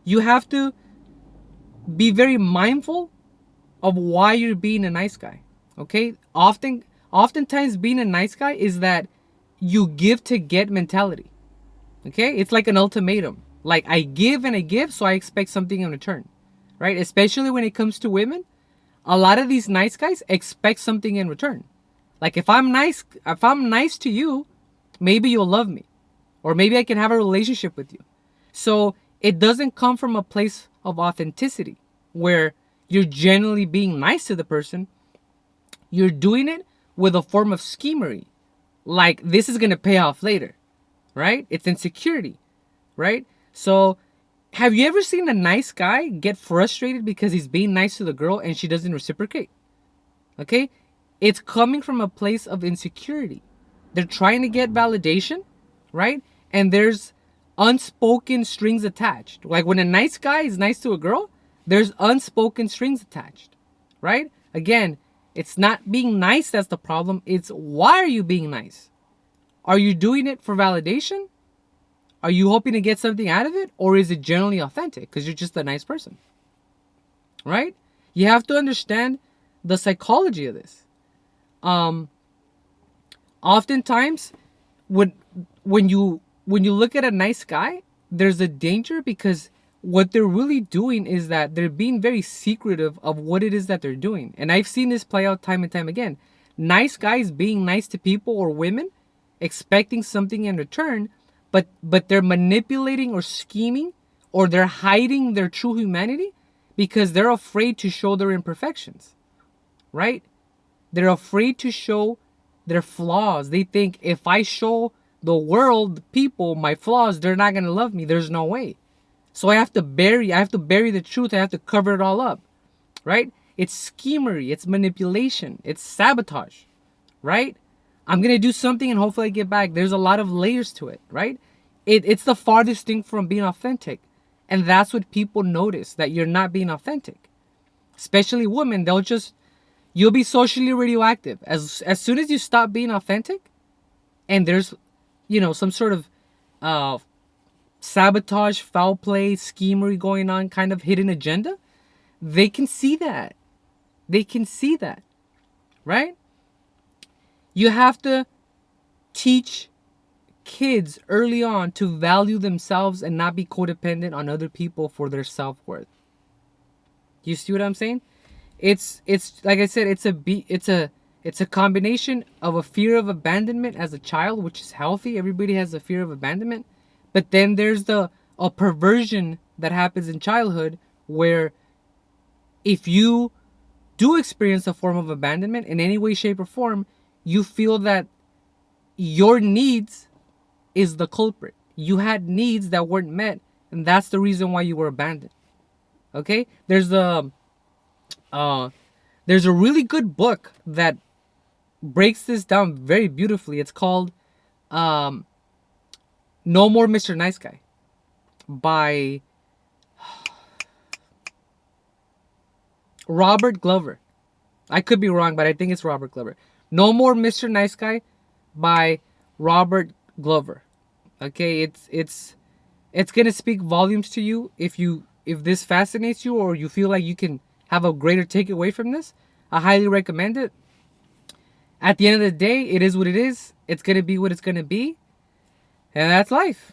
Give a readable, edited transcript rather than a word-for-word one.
You have to be very mindful of why you're being a nice guy. Okay? Oftentimes being a nice guy is that you give to get mentality. Okay? It's like an ultimatum. Like I give and I give, so I expect something in return. Right? Especially when it comes to women, a lot of these nice guys expect something in return. Like if I'm nice to you, maybe you'll love me. Or maybe I can have a relationship with you. So it doesn't come from a place of authenticity where you're genuinely being nice to the person. You're doing it with a form of schemery. Like this is going to pay off later, right? It's insecurity, right? So have you ever seen a nice guy get frustrated because he's being nice to the girl and she doesn't reciprocate? Okay? It's coming from a place of insecurity. They're trying to get validation, right? And there's unspoken strings attached. Like when a nice guy is nice to a girl, there's unspoken strings attached, right? Again, it's not being nice that's the problem. It's why are you being nice? Are you doing it for validation? Are you hoping to get something out of it? Or is it generally authentic because you're just a nice person, right? You have to understand the psychology of this. Um, Oftentimes, when when you look at a nice guy, there's a danger because what they're really doing is that they're being very secretive of what it is that they're doing. And I've seen this play out time and time again. Nice guys being nice to people or women, expecting something in return, but they're manipulating or scheming or they're hiding their true humanity because they're afraid to show their imperfections, right? They're afraid to show their flaws. They think if I show the world, people, my flaws, they're not gonna love me. There's no way. So I have to bury the truth. I have to cover it all up, right? It's schemery, it's manipulation, it's sabotage, right? I'm gonna do something and hopefully I get back. There's a lot of layers to it, right? It's the farthest thing from being authentic. And that's what people notice, that you're not being authentic. Especially women, you'll be socially radioactive. As soon as you stop being authentic and there's, some sort of uh, sabotage, foul play, schemery going on, kind of hidden agenda, they can see that. They can see that, right? You have to teach kids early on to value themselves and not be codependent on other people for their self-worth. You see what I'm saying? It's like I said, it's a combination of a fear of abandonment as a child, which is healthy. Everybody has a fear of abandonment. But then there's a perversion that happens in childhood where if you do experience a form of abandonment in any way, shape, or form, you feel that your needs is the culprit. You had needs that weren't met, and that's the reason why you were abandoned. Okay? Uh there's a really good book that breaks this down very beautifully. It's called um No More Mr. Nice Guy by Robert Glover. I could be wrong, but I think it's Robert Glover. No More Mr. Nice Guy by Robert Glover. Okay, it's gonna speak volumes to you if this fascinates you or you feel like you can have a greater takeaway from this. I highly recommend it. At the end of the day, it is what it is. It's gonna be what it's gonna be, and that's life.